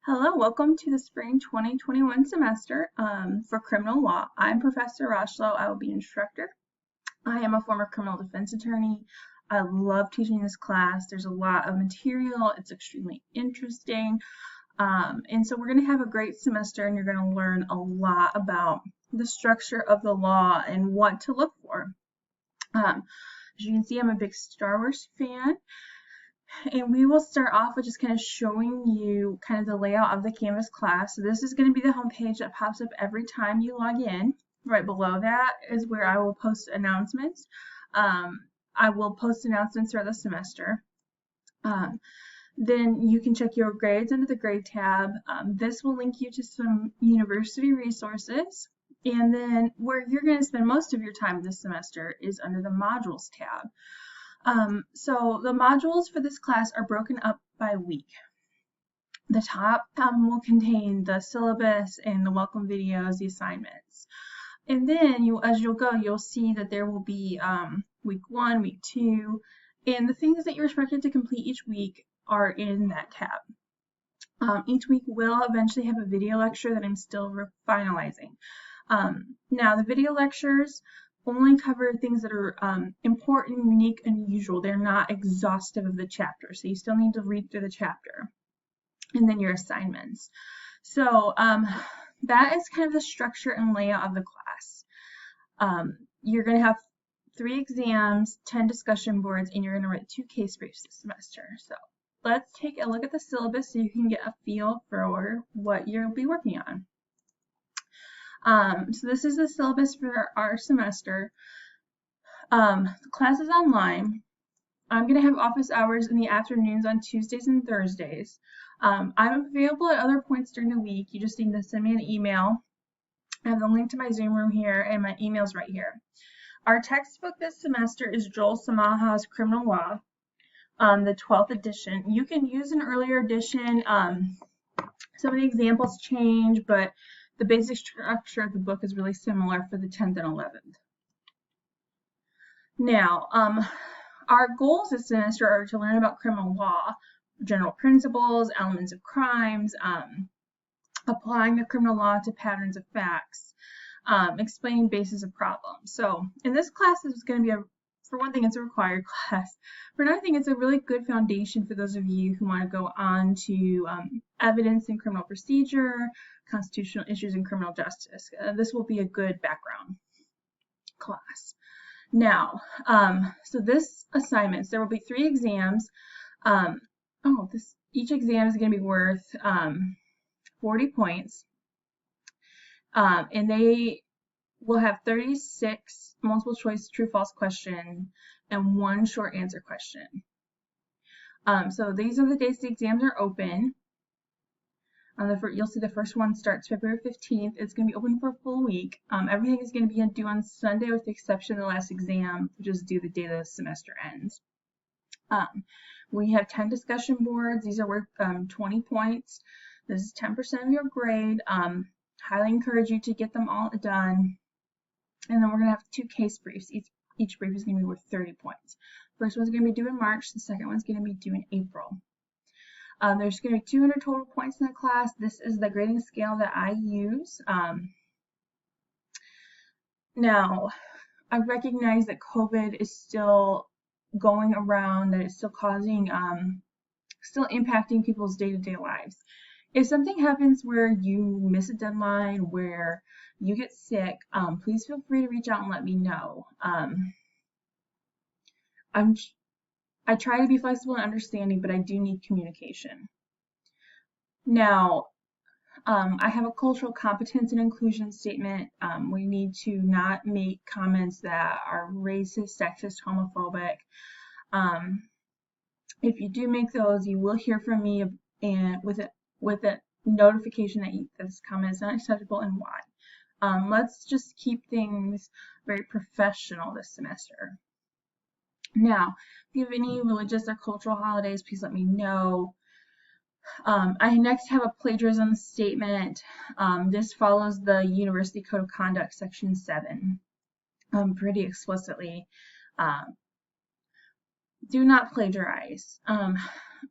Hello, welcome to the spring 2021 semester for criminal law. I'm Professor Roshlow. I will be instructor. I am a former criminal defense attorney. I love teaching this class. There's a lot of material. It's extremely interesting. And so we're going to have a great semester, and you're going to learn a lot about the structure of the law and what to look for. As you can see, I'm a big Star Wars fan. And we will start off with just kind of showing you kind of the layout of the Canvas class. So this is going to be the home page that pops up every time you log in. Right below that is where I will post announcements. I will post announcements throughout the semester. Then you can check your grades under the grade tab. This will link you to some university resources. And then where you're going to spend most of your time this semester is under the modules tab. So the modules for this class are broken up by week. The top will contain the syllabus and the welcome videos, the assignments. And then as you'll go, you'll see that there will be week 1, week 2, and the things that you're expected to complete each week are in that tab. Each week will eventually have a video lecture that I'm still finalizing. Now the video lectures only cover things that are important, unique, and unusual. They're not exhaustive of the chapter, so you still need to read through the chapter. And then your assignments. So that is kind of the structure and layout of the class. You're going to have 3 exams, 10 discussion boards, and you're going to write 2 case briefs this semester. So let's take a look at the syllabus so you can get a feel for what you'll be working on. So this is the syllabus for our semester. The class is online. I'm going to have office hours in the afternoons on Tuesdays and Thursdays. I'm available at other points during the week. You just need to send me an email. I have the link to my Zoom room here, and my email's right here. Our textbook this semester is Joel Samaha's Criminal Law, the 12th edition. You can use an earlier edition. Some of the examples change, but the basic structure of the book is really similar for the 10th and 11th. Now, our goals this semester are to learn about criminal law, general principles, elements of crimes, applying the criminal law to patterns of facts, explaining basis of problems. So in this class, is going to be for one thing, it's a required class. For another thing, it's a really good foundation for those of you who want to go on to evidence in criminal procedure, constitutional issues in criminal justice. This will be a good background class. Now, so this assignments, there will be 3 exams. Each exam is going to be worth 40 points. And they will have 36 multiple choice true-false question and 1 short answer question. So these are the days the exams are open. You'll see the first one starts February 15th. It's going to be open for a full week. Everything is going to be due on Sunday with the exception of the last exam, which is due the day the semester ends. We have 10 discussion boards. These are worth 20 points. This is 10% of your grade. Highly encourage you to get them all done. And then we're going to have 2 case briefs. Each brief is going to be worth 30 points. First one's going to be due in March. The second one's going to be due in April. There's going to be 200 total points in the class. This is the grading scale that I use. Now, I recognize that COVID is still going around, that it's still causing, still impacting people's day-to-day lives. If something happens where you miss a deadline, where you get sick, please feel free to reach out and let me know. I try to be flexible and understanding, but I do need communication. Now, I have a cultural competence and inclusion statement. We need to not make comments that are racist, sexist, homophobic. If you do make those, you will hear from me and with a notification that this comment is not acceptable and why. Let's just keep things very professional this semester. Now, if you have any religious or cultural holidays, please let me know. I next have a plagiarism statement. This follows the University Code of Conduct, Section 7, pretty explicitly. do not plagiarize.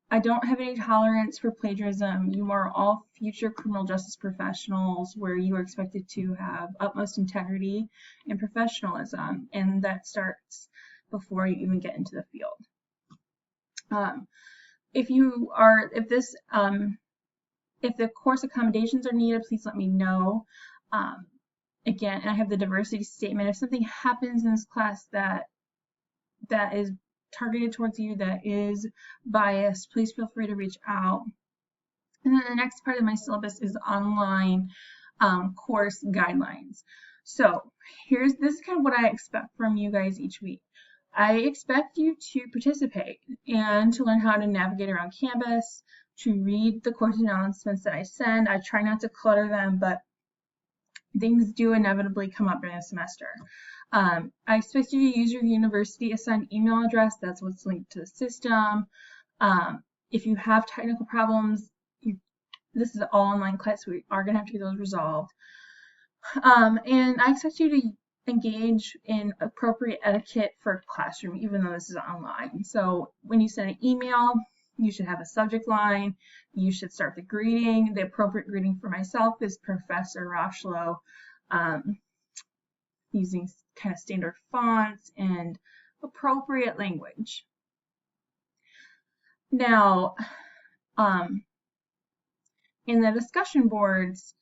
I don't have any tolerance for plagiarism. You are all future criminal justice professionals where you are expected to have utmost integrity and professionalism, and that starts before you even get into the field. If the course accommodations are needed, please let me know. Again, I have the diversity statement. If something happens in this class that is targeted towards you, that is biased, please feel free to reach out. And then the next part of my syllabus is online course guidelines. So this is kind of what I expect from you guys each week. I expect you to participate and to learn how to navigate around campus, to read the course announcements that I send. I try not to clutter them, but things do inevitably come up during the semester. I expect you to use your university assigned email address. That's what's linked to the system. If you have technical problems, this is an all online class, so we are going to have to get those resolved. And I expect you to engage in appropriate etiquette for classroom, even though this is online. So when you send an email, you should have a subject line. You should start the greeting. The appropriate greeting for myself is Professor Rochlow, using kind of standard fonts and appropriate language. Now, in the discussion boards,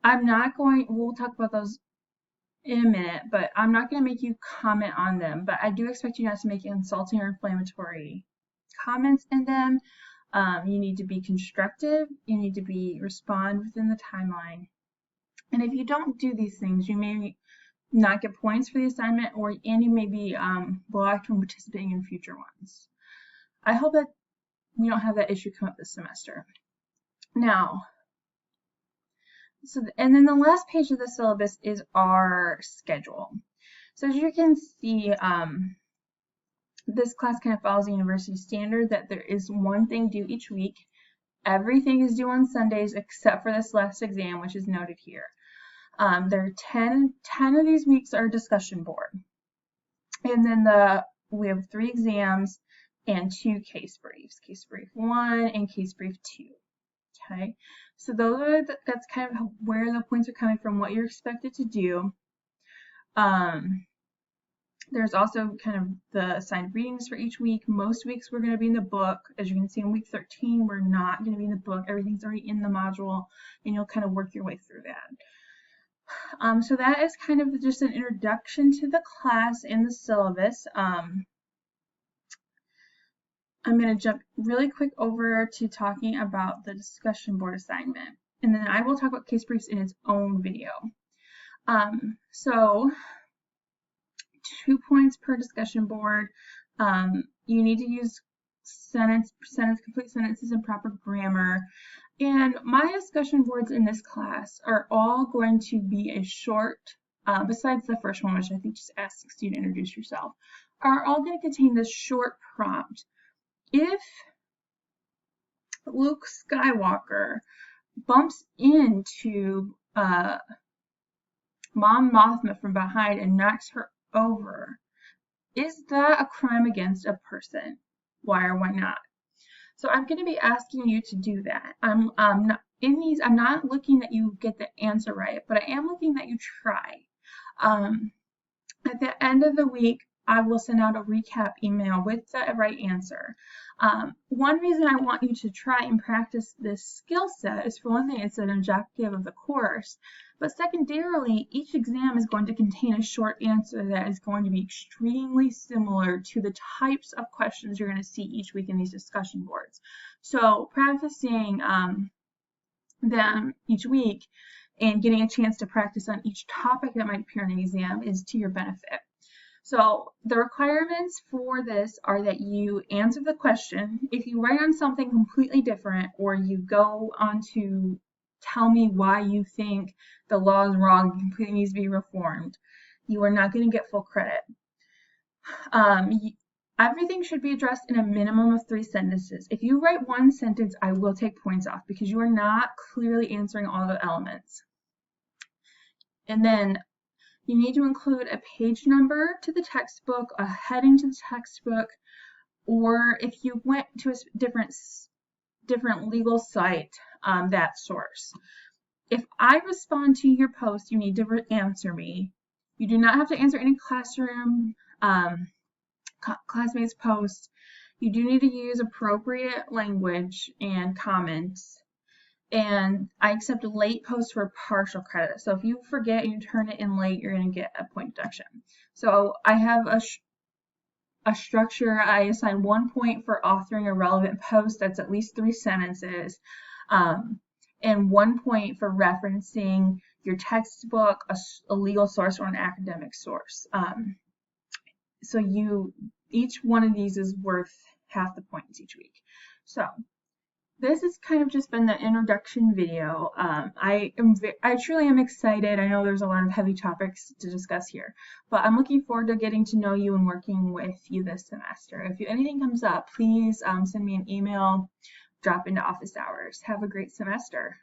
we'll talk about those in a minute, but I'm not going to make you comment on them, but I do expect you not to make insulting or inflammatory comments in them. You need to be constructive. You need to respond within the timeline. And if you don't do these things, you may not get points for the assignment, and you may be blocked from participating in future ones. I hope that we don't have that issue come up this semester. Now, and then the last page of the syllabus is our schedule. So as you can see, this class kind of follows the university standard that there is one thing due each week. Everything is due on Sundays except for this last exam, which is noted here. There are 10 of these weeks are discussion board. And then we have 3 exams and 2 case briefs, case brief 1 and case brief 2. Okay, so that's kind of where the points are coming from, what you're expected to do. There's also kind of the assigned readings for each week. Most weeks we're going to be in the book. As you can see in week 13, we're not going to be in the book. Everything's already in the module, and you'll kind of work your way through that. So that is kind of just an introduction to the class and the syllabus. I'm going to jump really quick over to talking about the discussion board assignment, and then I will talk about case briefs in its own video. So 2 points per discussion board. You need to use complete sentences and proper grammar. And my discussion boards in this class are all going to be a short, besides the first one, which I think just asks you to introduce yourself, are all going to contain this short prompt. If Luke Skywalker bumps into Mom Mothma from behind and knocks her over, is that a crime against a person? Why or why not? So I'm going to be asking you to do that. I'm not looking that you get the answer right, but I am looking that you try. At the end of the week, I will send out a recap email with the right answer. One reason I want you to try and practice this skill set is, for one thing, it's an objective of the course, but secondarily, each exam is going to contain a short answer that is going to be extremely similar to the types of questions you're going to see each week in these discussion boards. So practicing them each week and getting a chance to practice on each topic that might appear in an exam is to your benefit. So the requirements for this are that you answer the question. If you write on something completely different, or you go on to tell me why you think the law is wrong and completely needs to be reformed, you are not going to get full credit. Everything should be addressed in a minimum of 3 sentences. If you write 1 sentence, I will take points off because you are not clearly answering all the elements. And then you need to include a page number to the textbook, a heading to the textbook, or if you went to a different legal site, that source. If I respond to your post, you need to answer me. You do not have to answer any classroom classmates' posts. You do need to use appropriate language and comments. And I accept late posts for partial credit. So if you forget and you turn it in late, you're going to get a point deduction. So I have a structure. I assign 1 point for authoring a relevant post that's at least 3 sentences, and 1 point for referencing your textbook, a legal source, or an academic source. So each one of these is worth half the points each week. So this has kind of just been the introduction video. I truly am excited. I know there's a lot of heavy topics to discuss here, but I'm looking forward to getting to know you and working with you this semester. If anything comes up, please send me an email, drop into office hours. Have a great semester.